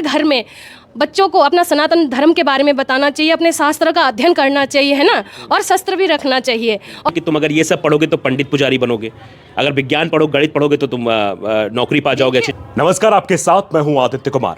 हर घर में बच्चों को अपना सनातन धर्म के बारे में बताना चाहिए, अपने शास्त्र का अध्ययन करना चाहिए, है ना, और शस्त्र भी रखना चाहिए। कि तुम अगर ये सब पढ़ोगे तो पंडित पुजारी बनोगे, अगर विज्ञान पढ़ोगे, गणित पढ़ोगे तो तुम नौकरी पा जाओगे अच्छी। नमस्कार, आपके साथ मैं हूं आदित्य कुमार।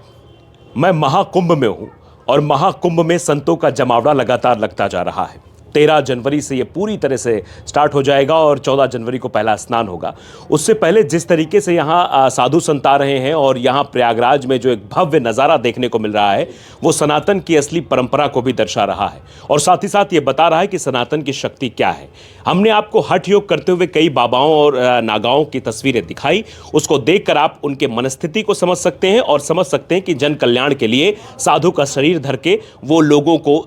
मैं महाकुंभ में हूं और महाकुंभ में संतों का जमावड़ा लगातार लगता जा रहा है। 13 जनवरी से ये पूरी तरह से स्टार्ट हो जाएगा और 14 जनवरी को पहला स्नान होगा। उससे पहले जिस तरीके से यहाँ साधु संत आ रहे हैं और यहाँ प्रयागराज में जो एक भव्य नज़ारा देखने को मिल रहा है वो सनातन की असली परंपरा को भी दर्शा रहा है और साथ ही साथ ये बता रहा है कि सनातन की शक्ति क्या है। हमने आपको हठ योग करते हुए कई बाबाओं और नागाओं की तस्वीरें दिखाई, उसको देखकर आप उनके मनस्थिति को समझ सकते हैं और समझ सकते हैं कि जन कल्याण के लिए साधु का शरीर धर के वो लोगों को,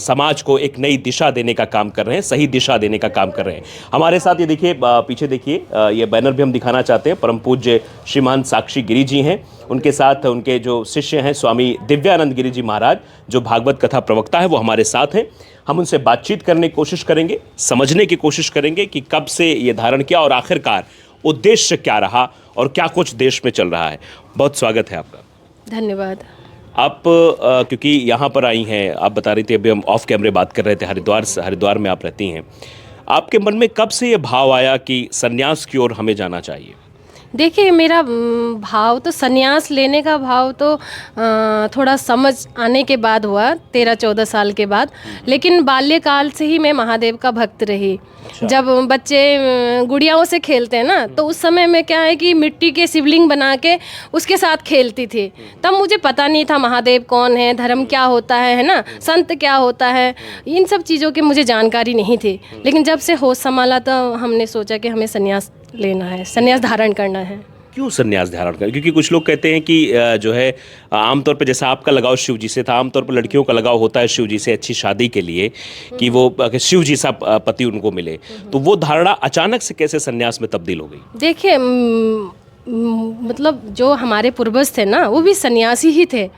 समाज को एक नई दिशा देने का काम कर रहे हैं, सही दिशा देने का काम कर रहे हैं। हमारे साथ ये देखिए, पीछे देखिए, ये बैनर भी हम दिखाना चाहते हैं। परम पूज्य श्रीमान साक्षी गिरी जी हैं, उनके साथ उनके जो शिष्य हैं स्वामी दिव्यानंद गिरी जी महाराज, जो भागवत कथा प्रवक्ता है, वो हमारे साथ हैं। हम उनसे बातचीत करने की कोशिश करेंगे, समझने की कोशिश करेंगे कि कब से ये धारण किया और आखिरकार उद्देश्य क्या रहा और क्या कुछ देश में चल रहा है। बहुत स्वागत है आपका। धन्यवाद। आप क्योंकि यहाँ पर आई हैं, आप बता रही थी, अभी हम ऑफ कैमरे बात कर रहे थे, हरिद्वार में आप रहती हैं। आपके मन में कब से ये भाव आया कि संन्यास की ओर हमें जाना चाहिए? देखिए, मेरा भाव तो संन्यास लेने का भाव तो थोड़ा समझ आने के बाद हुआ, 13-14 साल के बाद। लेकिन बाल्यकाल से ही मैं महादेव का भक्त रही। जब बच्चे गुड़ियाओं से खेलते हैं ना, तो उस समय में क्या है कि मिट्टी के शिवलिंग बना के उसके साथ खेलती थी। तब मुझे पता नहीं था महादेव कौन है, धर्म क्या होता है ना, संत क्या होता है, इन सब चीज़ों की मुझे जानकारी नहीं थी। लेकिन जब से होश संभाला तो हमने सोचा कि हमें संन्यास लेना है, संन्यास धारण करना है। क्यों संन्यास धारण कर? क्योंकि कुछ लोग कहते हैं कि जो है आमतौर पर, जैसा आपका लगाव शिव जी से था, आमतौर पर लड़कियों का लगाव होता है शिव जी से अच्छी शादी के लिए, कि वो शिव जी सा पति उनको मिले। तो वो धारणा अचानक से कैसे संन्यास में तब्दील हो गई? देखिए, मतलब जो हमारे पूर्वज थे ना, वो भी सन्यासी ही थे।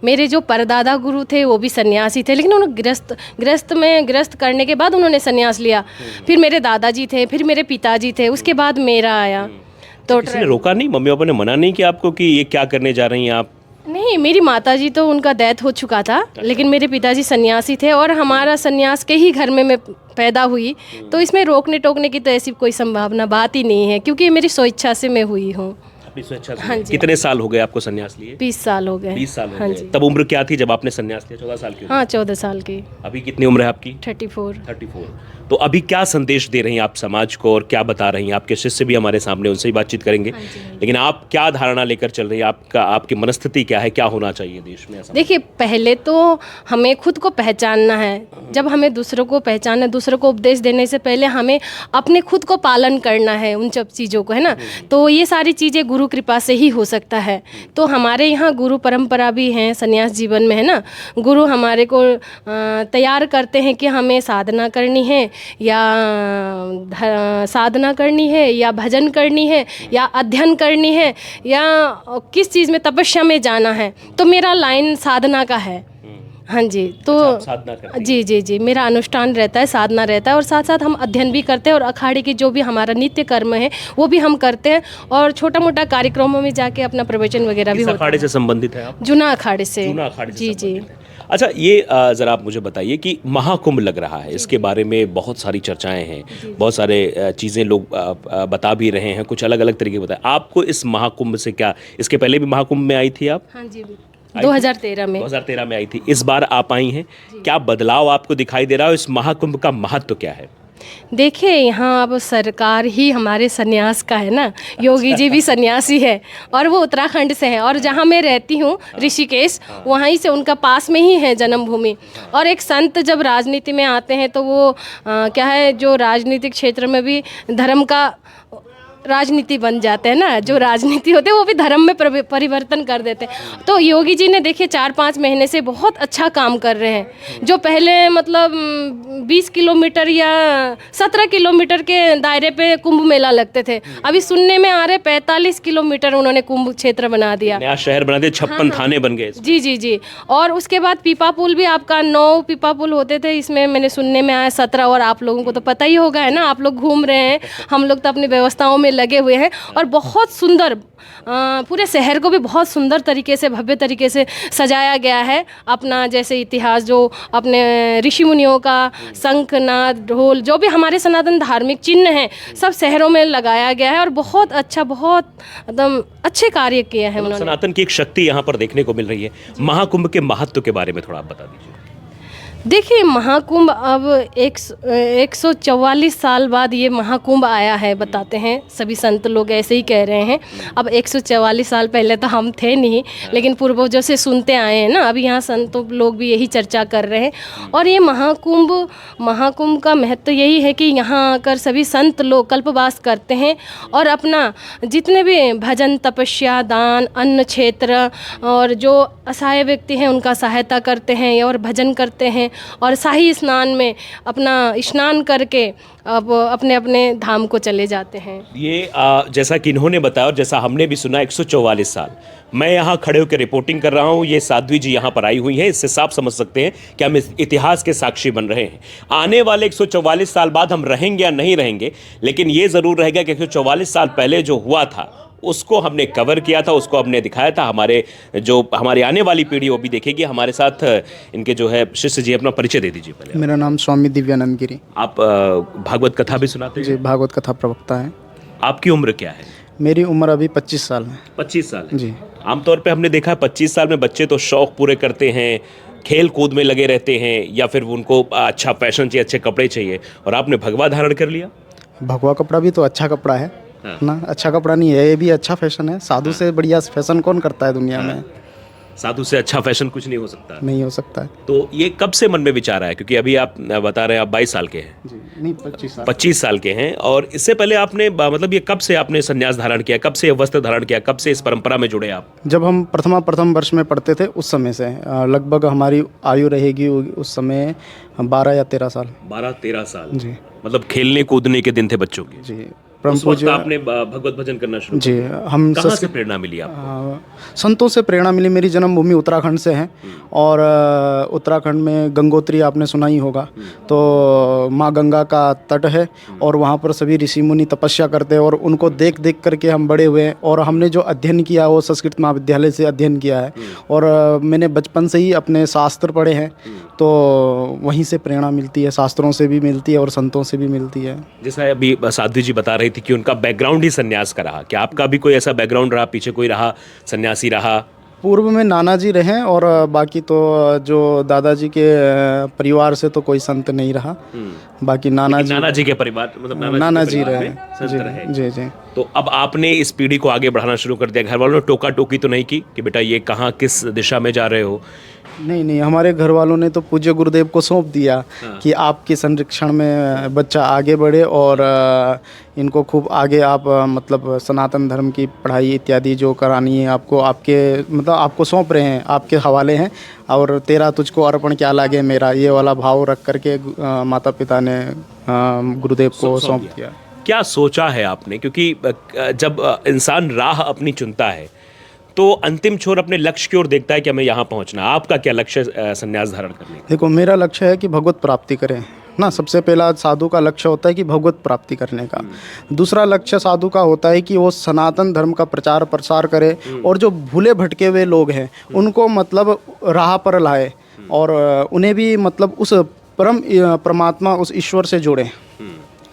मेरे जो परदादा गुरु थे वो भी सन्यासी थे, लेकिन उन्होंने गृहस्थ करने के बाद उन्होंने सन्यास लिया। फिर मेरे दादाजी थे, फिर मेरे पिताजी थे, उसके बाद मेरा आया। तो किसी ने रोका नहीं? मम्मी पापा ने मना नहीं किया आपको कि ये क्या करने जा रही हैं आप? नहीं, मेरी माताजी तो उनका डेथ हो चुका था, लेकिन मेरे पिताजी सन्यासी थे और हमारा सन्यास के ही घर में मैं पैदा हुई। तो इसमें रोकने टोकने की तो ऐसी कोई संभावना बात ही नहीं है, क्योंकि मेरी स्वेच्छा से मैं हुई हूँ। हाँ जी। कितने साल हो गए आपको संन्यास लिए? 20 साल हो गए। 20 साल हो हाँ गए। जी। तब उम्र क्या थी जब आपने संन्यास लिया? 14 साल की? हाँ, 14 साल की। अभी कितनी उम्र है आपकी? 34। तो अभी क्या संदेश दे रही हैं आप समाज को और क्या बता रही हैं? आपके शिष्य भी हमारे सामने, उनसे ही बातचीत करेंगे। हाँ जी। लेकिन आप क्या धारणा लेकर चल रही हैं? आपकी मनस्थिति क्या है? क्या होना चाहिए देश में? देखिए, पहले तो हमें खुद को पहचानना है। जब हमें दूसरों को पहचानना, दूसरों को उपदेश देने से पहले हमें अपने खुद को पालन करना है, उन सब चीज़ों को, है ना। तो ये सारी चीज़ें गुरु कृपा से ही हो सकता है। तो हमारे यहाँ गुरु परंपरा भी हैं संन्यास जीवन में, है ना। गुरु हमारे को तैयार करते हैं कि हमें साधना करनी है या भजन करनी है या अध्ययन करनी है या किस चीज़ में, तपस्या में जाना है। तो मेरा लाइन साधना का है। हाँ जी। तो साधना करते हैं? जी, मेरा अनुष्ठान रहता है, साधना रहता है, और साथ साथ हम अध्ययन भी करते हैं और अखाड़े की जो भी हमारा नित्य कर्म है वो भी हम करते हैं, और छोटा मोटा कार्यक्रमों में जाके अपना प्रवचन वगैरह भी होता है। अखाड़े से संबंधित है आप? जूना अखाड़े से। जी। अच्छा, ये ज़रा आप मुझे बताइए कि महाकुंभ लग रहा है, इसके बारे में बहुत सारी चर्चाएं हैं, बहुत सारे चीज़ें लोग बता भी रहे हैं, कुछ अलग अलग तरीके बताए। आपको इस महाकुंभ से क्या, इसके पहले भी महाकुंभ में आई थी आप? हाँ जी, 2013 में आई थी। इस बार आप आई हैं, क्या बदलाव आपको दिखाई दे रहा है? इस महाकुंभ का महत्व क्या है? देखिए, यहाँ अब सरकार ही हमारे सन्यास का है ना। योगी जी भी सन्यासी है और वो उत्तराखंड से हैं, और जहाँ मैं रहती हूँ ऋषिकेश, वहीं से उनका पास में ही है जन्मभूमि। और एक संत जब राजनीति में आते हैं तो वो क्या है, जो राजनीतिक क्षेत्र में भी धर्म का राजनीति बन जाते हैं ना, जो राजनीति होते हैं वो भी धर्म में परिवर्तन कर देते हैं। तो योगी जी ने देखिए 4-5 महीने से बहुत अच्छा काम कर रहे हैं। जो पहले मतलब 20 किलोमीटर या 17 किलोमीटर के दायरे पे कुंभ मेला लगते थे, अभी सुनने में आ रहे 45 किलोमीटर उन्होंने कुंभ क्षेत्र बना दिया, नया शहर बना दिया, 56 थाने बन गए। जी। और उसके बाद पीपा पुल भी, आपका 9 पीपा पुल होते थे, इसमें मैंने सुनने में आया 17, और आप लोगों को तो पता ही होगा, है ना, आप लोग घूम रहे हैं, हम लोग तो अपनी व्यवस्थाओं में लगे हुए हैं और बहुत सुंदर पूरे शहर को भी बहुत सुंदर तरीके से, भव्य तरीके से सजाया गया है। अपना जैसे इतिहास जो अपने ऋषि मुनियों का शंख, नाद, ढोल, जो भी हमारे सनातन धार्मिक चिन्ह हैं, सब शहरों में लगाया गया है और बहुत अच्छा, बहुत एकदम अच्छे कार्य किए हैं उन्होंने। सनातन की एक शक्ति यहाँ पर देखने को मिल रही है। महाकुंभ के महत्व के बारे में थोड़ा आप बता दीजिए। देखिए, महाकुंभ अब 144 साल बाद ये महाकुंभ आया है, बताते हैं सभी संत लोग ऐसे ही कह रहे हैं। अब 144 साल पहले तो हम थे नहीं, लेकिन पूर्वजों से सुनते आए हैं ना, अब यहाँ संतों लोग भी यही चर्चा कर रहे हैं। और ये महाकुंभ का महत्व यही है कि यहाँ आकर सभी संत लोग कल्पवास करते हैं और अपना जितने भी भजन, तपस्या, दान, अन्न क्षेत्र और जो असहाय व्यक्ति हैं उनका सहायता करते हैं और भजन करते हैं और शाही स्नान में अपना स्नान करके अब अपने अपने धाम को चले जाते हैं। ये जैसा कि इन्होंने बताया और जैसा हमने भी सुना, 144 साल मैं यहाँ खड़े होकर रिपोर्टिंग कर रहा हूँ, ये साध्वी जी यहाँ पर आई हुई हैं। इससे साफ समझ सकते हैं कि हम इस इतिहास के साक्षी बन रहे हैं। आने वाले 144 साल बाद हम रहेंगे या नहीं रहेंगे, लेकिन ये ज़रूर रहेगा कि 144 साल पहले जो हुआ था उसको हमने कवर किया था, उसको हमने दिखाया था। हमारी आने वाली पीढ़ी वो भी देखेगी। हमारे साथ इनके जो है शिष्य जी, अपना परिचय दे दीजिए पहले। मेरा नाम स्वामी दिव्यानंद गिरी। आप भागवत कथा भी सुनाते हैं? जी, भागवत कथा प्रवक्ता है। आपकी उम्र क्या है? मेरी उम्र अभी 25 साल है। 25 साल है। जी। आमतौर पे हमने देखा 25 साल में बच्चे तो शौक पूरे करते हैं, खेल कूद में लगे रहते हैं, या फिर उनको अच्छा फैशन चाहिए, अच्छे कपड़े चाहिए, और आपने भगवा धारण कर लिया। भगवा कपड़ा भी तो अच्छा कपड़ा है ना, अच्छा कपड़ा नहीं है, ये भी अच्छा फैशन है। साधु से बढ़िया फैशन कौन करता है दुनिया में? साधु से अच्छा फैशन कुछ नहीं हो सकता। नहीं हो सकता है। तो ये कब से मन में विचार आया? क्योंकि अभी आप बता रहे हैं आप 22 साल के हैं। जी, नहीं 25 साल। 25 साल के हैं। और इससे पहले आपने मतलब ये कब से आपने संन्यास धारण किया, कब से वस्त्र धारण किया, कब से इस परंपरा में जुड़े आप? जब हम प्रथम वर्ष में पढ़ते थे उस समय से, लगभग हमारी आयु रहेगी उस समय 12 या 13 साल। 12-13 साल। जी। मतलब खेलने कूदने के दिन थे बच्चों के। जी। उस वक्त आपने भगवत भजन करना शुरू जी। किया। हम कहाँ से प्रेरणा मिली आपको? संतों से प्रेरणा मिली। मेरी जन्मभूमि उत्तराखंड से है और उत्तराखंड में गंगोत्री आपने सुना ही होगा, तो माँ गंगा का तट है और वहाँ पर सभी ऋषि मुनि तपस्या करते हैं और उनको देख देख करके हम बड़े हुए हैं। और हमने जो अध्ययन किया वो संस्कृत महाविद्यालय से अध्ययन किया है और मैंने बचपन से ही अपने शास्त्र पढ़े हैं, तो वहीं से प्रेरणा मिलती है, शास्त्रों से भी मिलती है और संतों से भी मिलती है। जैसा अभी साध्वी जी बता रही थी कि उनका बैकग्राउंड ही सन्यास का रहा, क्या आपका भी कोई ऐसा बैकग्राउंड रहा, पीछे कोई रहा सन्यासी रहा? पूर्व में नाना जी रहे और बाकी तो जो दादाजी के परिवार से तो कोई संत नहीं रहा। बाकी नाना जी के परिवार, मतलब नाना जी रहे। जी जी। तो अब आपने इस पीढ़ी को आगे बढ़ाना शुरू कर दिया। घर वालों ने टोका टोकी तो नहीं की कि बेटा ये कहाँ, किस दिशा में जा रहे हो? नहीं, हमारे घर वालों ने तो पूज्य गुरुदेव को सौंप दिया कि आपके संरक्षण में बच्चा आगे बढ़े और इनको खूब आगे आप मतलब सनातन धर्म की पढ़ाई इत्यादि जो करानी है आपको, आपको सौंप रहे हैं, आपके हवाले हैं। और तेरा तुझको अर्पण क्या लागे मेरा, ये वाला भाव रख करके माता पिता ने गुरुदेव को सौंप दिया। क्या सोचा है आपने? क्योंकि जब इंसान राह अपनी चुनता है तो अंतिम छोर अपने लक्ष्य की ओर देखता है कि हमें यहाँ पहुँचना। आपका क्या लक्ष्य है संन्यास धारण करने का? देखो, मेरा लक्ष्य है कि भगवत प्राप्ति करें ना। सबसे पहला साधु का लक्ष्य होता है कि भगवत प्राप्ति करने का। दूसरा लक्ष्य साधु का होता है कि वो सनातन धर्म का प्रचार प्रसार करे और जो भूले भटके हुए लोग हैं उनको मतलब राह पर लाए और उन्हें भी मतलब उस परमात्मा, उस ईश्वर से जोड़े,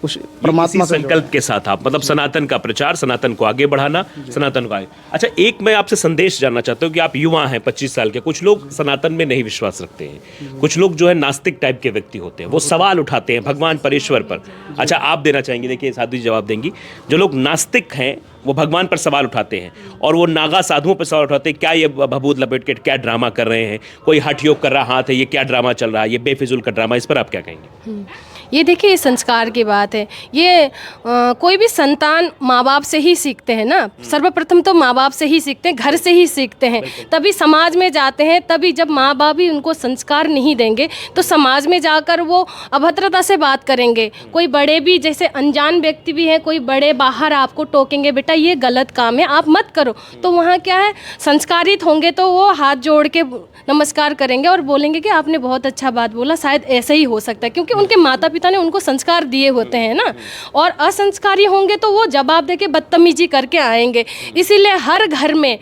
उस परमात्मा से संकल्प के साथ आप मतलब सनातन का प्रचार, सनातन को आगे बढ़ाना, सनातन को आगे। अच्छा, एक मैं आपसे संदेश जानना चाहता हूँ कि आप युवा हैं 25 साल के, कुछ लोग सनातन में नहीं विश्वास रखते हैं, कुछ लोग जो है नास्तिक टाइप के व्यक्ति होते हैं, वो सवाल उठाते हैं भगवान परमेश्वर पर। अच्छा, आप देना चाहेंगे? देखिए साधु जी जवाब देंगी। जो लोग नास्तिक हैं वो भगवान पर सवाल उठाते हैं और वो नागा साधुओं पर सवाल उठाते हैं, क्या ये भभूत लपेट के क्या ड्रामा कर रहे हैं, कोई हठ योग कर रहा हाथ है, ये क्या ड्रामा चल रहा है, ये बेफिजूल का ड्रामा। इस पर आप क्या कहेंगे? ये देखिए, संस्कार की बात है। ये कोई भी संतान माँ बाप से ही सीखते हैं ना। सर्वप्रथम तो माँ बाप से ही सीखते हैं, घर से ही सीखते हैं, तभी समाज में जाते हैं। तभी जब माँ बाप ही उनको संस्कार नहीं देंगे तो समाज में जाकर वो अभद्रता से बात करेंगे। कोई बड़े भी, जैसे अनजान व्यक्ति भी हैं, कोई बड़े बाहर आपको टोकेंगे, बेटा ये गलत काम है, आप मत करो। तो वहाँ क्या है, संस्कारित होंगे तो वो हाथ जोड़ के नमस्कार करेंगे और बोलेंगे कि आपने बहुत अच्छा बात बोला, शायद ऐसे ही हो सकता है, क्योंकि उनके माता पिता ने उनको संस्कार दिए होते हैं ना, और असंस्कारी होंगे तो वो जवाब दे के बदतमीजी करके आएंगे। इसीलिए हर घर में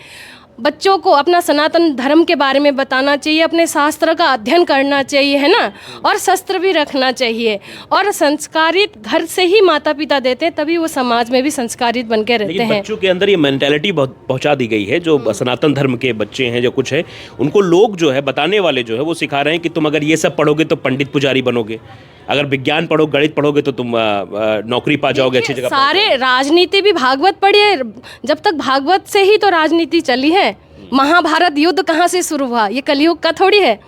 बच्चों को अपना सनातन धर्म के बारे में बताना चाहिए, अपने शास्त्र का अध्ययन करना चाहिए, है ना, और शस्त्र भी रखना चाहिए। और संस्कारित घर से ही माता पिता देते हैं, तभी वो समाज में भी संस्कारित बन के रहते लेकिन हैं। बच्चों के अंदर ये मेंटेलिटी पहुंचा दी गई है, जो सनातन धर्म के बच्चे हैं, जो कुछ है, उनको लोग जो है बताने वाले जो है वो सिखा रहे हैं कि तुम अगर ये सब पढ़ोगे तो पंडित पुजारी बनोगे, अगर विज्ञान पढ़ो, गणित पढ़ोगे तो तुम नौकरी पा जाओगे, अच्छी जगह। सारे राजनीति भी भागवत पढ़िए, जब तक भागवत से ही तो राजनीति चली है। महाभारत युद्ध कहाँ से शुरू हुआ? ये कलयुग का थोड़ी है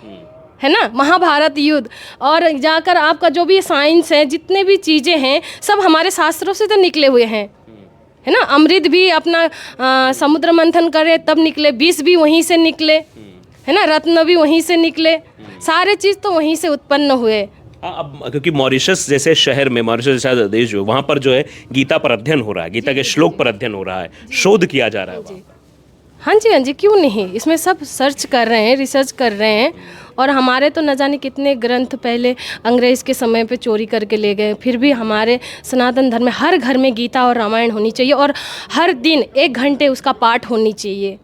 ना, महाभारत युद्ध। और जाकर आपका जो भी साइंस है, जितने भी चीज़ें हैं, सब हमारे शास्त्रों से तो निकले हुए हैं, है ना। अमृत भी अपना समुद्र मंथन करे तब निकले, विष भी वहीं से निकले, है ना, रत्न भी वहीं से निकले, सारे चीज़ तो वहीं से उत्पन्न हुए। अब क्योंकि मॉरिशस जैसे शहर में, मॉरिशस जैसा देश जो, वहाँ पर जो है गीता पर अध्ययन हो रहा है, गीता के श्लोक पर अध्ययन हो रहा है, शोध किया जा रहा है वहाँ पर। हाँ जी, क्यों नहीं, इसमें सब सर्च कर रहे हैं, रिसर्च कर रहे हैं। और हमारे तो न जाने कितने ग्रंथ पहले अंग्रेज़ के समय पे चोरी करके ले गए, फिर भी हमारे सनातन धर्म में हर घर में गीता और रामायण होनी चाहिए, और हर दिन 1 घंटे उसका पाठ होनी चाहिए,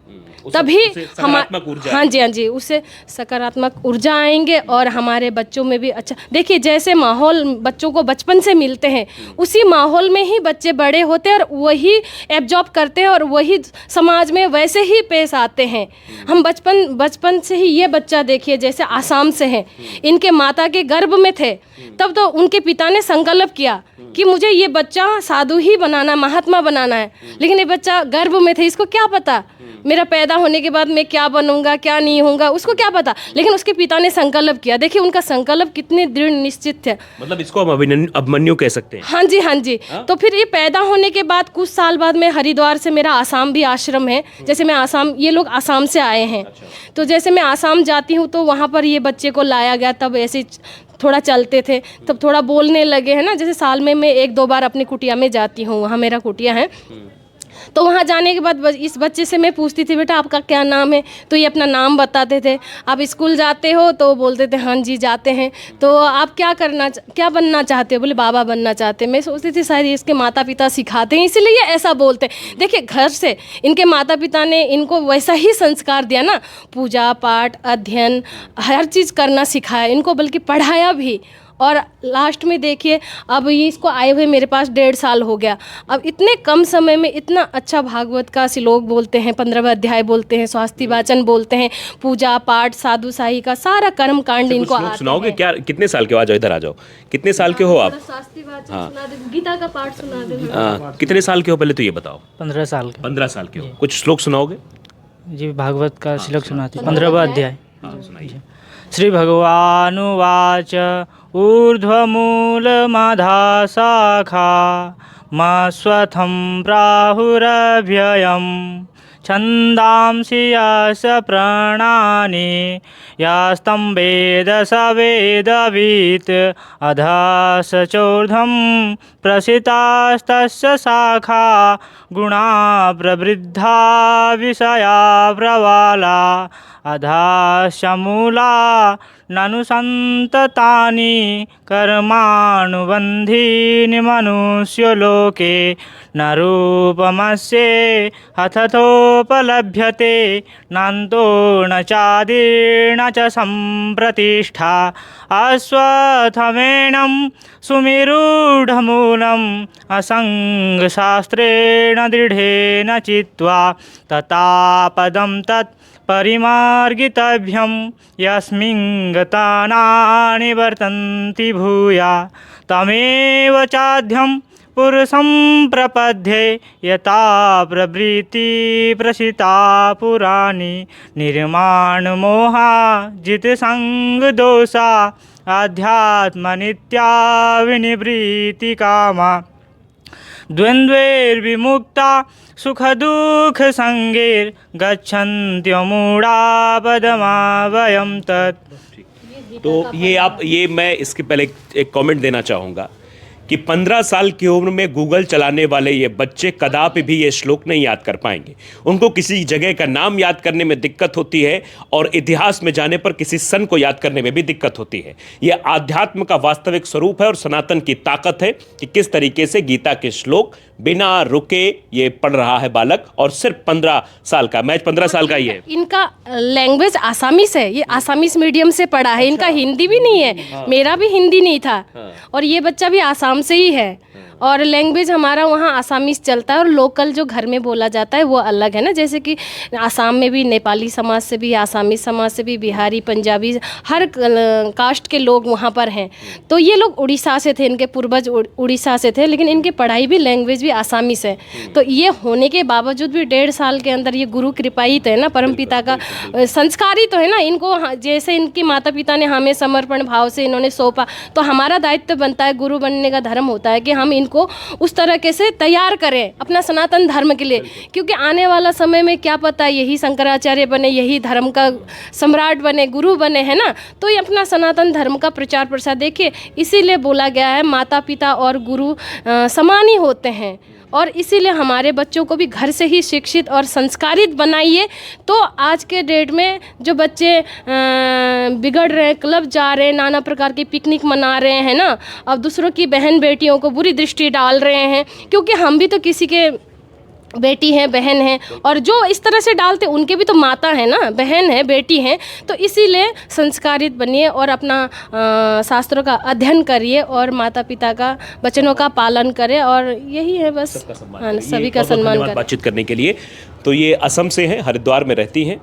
तभी हमारे, हाँ जी, उससे सकारात्मक ऊर्जा आएंगे और हमारे बच्चों में भी अच्छा। देखिए, जैसे माहौल बच्चों को बचपन से मिलते हैं, उसी माहौल में ही बच्चे बड़े होते हैं और वही एब्जॉर्ब करते हैं और वही समाज में वैसे ही पेश आते हैं। हम बचपन से ही, ये बच्चा देखिए जैसे आसाम से है, इनके माता के गर्भ में थे, तब तो उनके पिता ने संकल्प किया कि मुझे ये बच्चा साधु ही बनाना, महात्मा बनाना है। लेकिन ये बच्चा गर्भ में थे, इसको क्या पता मेरा पैदा होने के बाद मैं क्या बनूंगा, क्या नहीं होऊंगा, उसको क्या पता। लेकिन उसके पिता ने संकल्प किया। देखिए उनका संकल्प कितने दृढ़ निश्चित थे। मतलब इसको हम अभिमन्यु कह सकते हैं। हाँ जी। तो फिर ये पैदा होने के बाद कुछ साल बाद में हरिद्वार से, मेरा आसाम भी आश्रम है, जैसे मैं आसाम, ये लोग आसाम से आए हैं, तो जैसे मैं आसाम जाती हूँ तो वहाँ पर ये बच्चे को लाया गया, तब ऐसे थोड़ा चलते थे, तब थोड़ा बोलने लगे, है ना। जैसे साल में मैं 1-2 बार अपनी कुटिया में जाती हूँ, वहाँ मेरा कुटिया है, तो वहाँ जाने के बाद इस बच्चे से मैं पूछती थी, बेटा आपका क्या नाम है, तो ये अपना नाम बताते थे। आप स्कूल जाते हो, तो बोलते थे हाँ जी जाते हैं। तो आप क्या बनना चाहते हो? बोले बाबा बनना चाहते हैं। मैं सोचती थी शायद इसके माता पिता सिखाते हैं, इसीलिए ये ऐसा बोलते हैं। देखिए घर से इनके माता पिता ने इनको वैसा ही संस्कार दिया ना, पूजा पाठ, अध्ययन, हर चीज़ करना सिखाया इनको, बल्कि पढ़ाया भी। और लास्ट में देखिए, अब ये इसको आए हुए मेरे पास 1.5 साल हो गया। अब इतने कम समय में इतना अच्छा भागवत का श्लोक बोलते हैं, 15वां अध्याय बोलते हैं, स्वास्थ्य वाचन बोलते हैं, पूजा पाठ, साधु साही का सारा कर्म कांड इनको आते हैं। सुनाओगे क्या? कितने साल के हो? आ जाओ, इधर आ जाओ। कितने साल के हो आप? स्वास्थ्य वाचन सुना दे, गीता का पाठ सुना दे। कितने साल के हो पहले तो ये बताओ? 15 साल के। 15 साल के हो। कुछ श्लोक सुनाओगे जी? भागवत का श्लोक सुनाते, 15वां अध्याय। सुनाइए। श्री भगवानुवाच ऊर्ध्वमूलमधा शाखा मस्वथं प्राहुरव्ययं छन्दांसि यस्य प्राणानि यास्तं वेद स वेदवित् अधः स चोर्ध्वं प्रसितास्तस्य शाखा गुणा प्रवृद्धा विषया प्रवाला अधाश्च मूला ननु सन्ततानि कर्मानुबन्धीनि मनुष्यलोके न रूपमस्य हथथोपलभ्यते नान्तो न चादिर्न च सम्प्रतिष्ठा अश्वत्थमेनं सुमिरूढमूलम् असङ्गशास्त्रेण दृढेन चित्वा ततापदं तत् परिमार्गितव्यं यस्मिन् गता नानि वर्तन्ति भूया तमेव चाद्यं पुरुषं प्रपद्ये यथा प्रवृत्ति प्रसिता पुराणी निर्माणमोहा जितसङ्गदोषा अध्यात्मनित्या विनिवृत्तिकामा द्वन्द्वैर्विमुक्ता सुखदुःखसङ्गैर्गच्छन्त्यमूढा पदमावयं तत्। तो ये मैं इसके पहले एक कमेंट देना चाहूँगा कि 15 साल की उम्र में गूगल चलाने वाले ये बच्चे कदापि भी ये श्लोक नहीं याद कर पाएंगे। उनको किसी जगह का नाम याद करने में दिक्कत होती है और इतिहास में जाने पर किसी सन को याद करने में भी दिक्कत होती है। ये आध्यात्म का वास्तविक स्वरूप है और सनातन की ताकत है कि किस तरीके से गीता के श्लोक बिना रुके ये पढ़ रहा है बालक, और सिर्फ 15 साल का, मैच 15 साल का ही है। इनका लैंग्वेज आसामीस है, ये आसामीस मीडियम से पढ़ा है। इनका हिंदी भी नहीं है, मेरा भी हिंदी नहीं था, और ये बच्चा भी आसाम से ही है। और लैंग्वेज हमारा वहाँ आसामीस चलता है, और लोकल जो घर में बोला जाता है वो अलग है ना। जैसे कि आसाम में भी नेपाली समाज से भी, आसामी समाज से भी, बिहारी, पंजाबी, हर कास्ट के लोग वहाँ पर हैं। तो ये लोग उड़ीसा से थे, इनके पूर्वज उड़ीसा से थे, लेकिन इनकी पढ़ाई भी लैंग्वेज भी आसामीस है। तो ये होने के बावजूद भी 1.5 साल के अंदर ये गुरु कृपायित है ना, परमपिता का संस्कारी तो है ना। इनको जैसे इनके माता पिता ने हमें समर्पण भाव से इन्होंने सौंपा, तो हमारा दायित्व बनता है, गुरु बनने का धर्म होता है कि हम को उस तरीके से तैयार करें अपना सनातन धर्म के लिए। क्योंकि आने वाला समय में क्या पता यही शंकराचार्य बने, यही धर्म का सम्राट बने, गुरु बने, है ना। तो ये अपना सनातन धर्म का प्रचार प्रसार, देखिए इसीलिए बोला गया है माता पिता और गुरु समान ही होते हैं। और इसीलिए हमारे बच्चों को भी घर से ही शिक्षित और संस्कारित बनाइए। तो आज के डेट में जो बच्चे बिगड़ रहे हैं, क्लब जा रहे हैं, नाना प्रकार की पिकनिक मना रहे हैं ना, अब दूसरों की बहन बेटियों को बुरी दृष्टि डाल रहे हैं, क्योंकि हम भी तो किसी के बेटी हैं, बहन हैं, और जो इस तरह से डालते उनके भी तो माता है ना, बहन है, बेटी हैं। तो इसीलिए संस्कारित बनिए और अपना शास्त्रों का अध्ययन करिए और माता पिता का वचनों का पालन करें, और यही है बस। हाँ, सभी का सम्मान करें। बातचीत करने के लिए। तो ये असम से हैं, हरिद्वार में रहती हैं,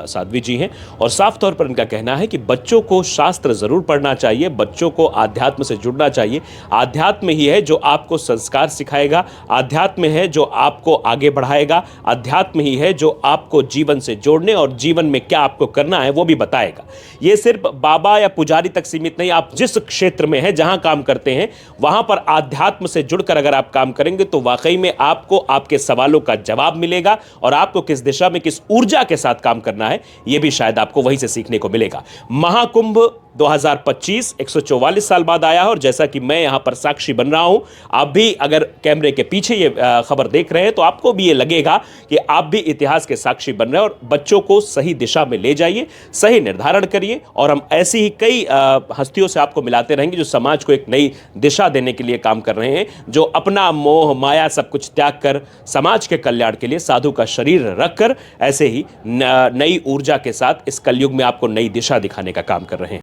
साध्वी जी हैं, और साफ तौर पर इनका कहना है कि बच्चों को शास्त्र ज़रूर पढ़ना चाहिए, बच्चों को आध्यात्म से जुड़ना चाहिए। आध्यात्म ही है जो आपको संस्कार सिखाएगा, आध्यात्म है जो आपको आगे बढ़ाएगा, अध्यात्म ही है जो आपको जीवन से जोड़ने और जीवन में क्या आपको करना है वो भी बताएगा। ये सिर्फ बाबा या पुजारी तक सीमित नहीं, आप जिस क्षेत्र में हैं, जहाँ काम करते हैं, वहाँ पर आध्यात्म से जुड़कर अगर आप काम करेंगे तो वाकई में आपको आपके सवालों का जवाब मिलेगा, और आपको किस दिशा में किस ऊर्जा के साथ काम करना है यह भी शायद आपको वहीं से सीखने को मिलेगा। महाकुंभ 2025 144 साल बाद आया है, और जैसा कि मैं यहां पर साक्षी बन रहा हूं, आप भी अगर कैमरे के पीछे ये खबर देख रहे हैं तो आपको भी ये लगेगा कि आप भी इतिहास के साक्षी बन रहे हैं। और बच्चों को सही दिशा में ले जाइए, सही निर्धारण करिए, और हम ऐसी ही कई हस्तियों से आपको मिलाते रहेंगे जो समाज को एक नई दिशा देने के लिए काम कर रहे हैं, जो अपना मोह माया सब कुछ त्याग कर समाज के कल्याण के लिए साधु का शरीर रखकर ऐसे ही नई ऊर्जा के साथ इस कलयुग में आपको नई दिशा दिखाने का काम कर रहे हैं।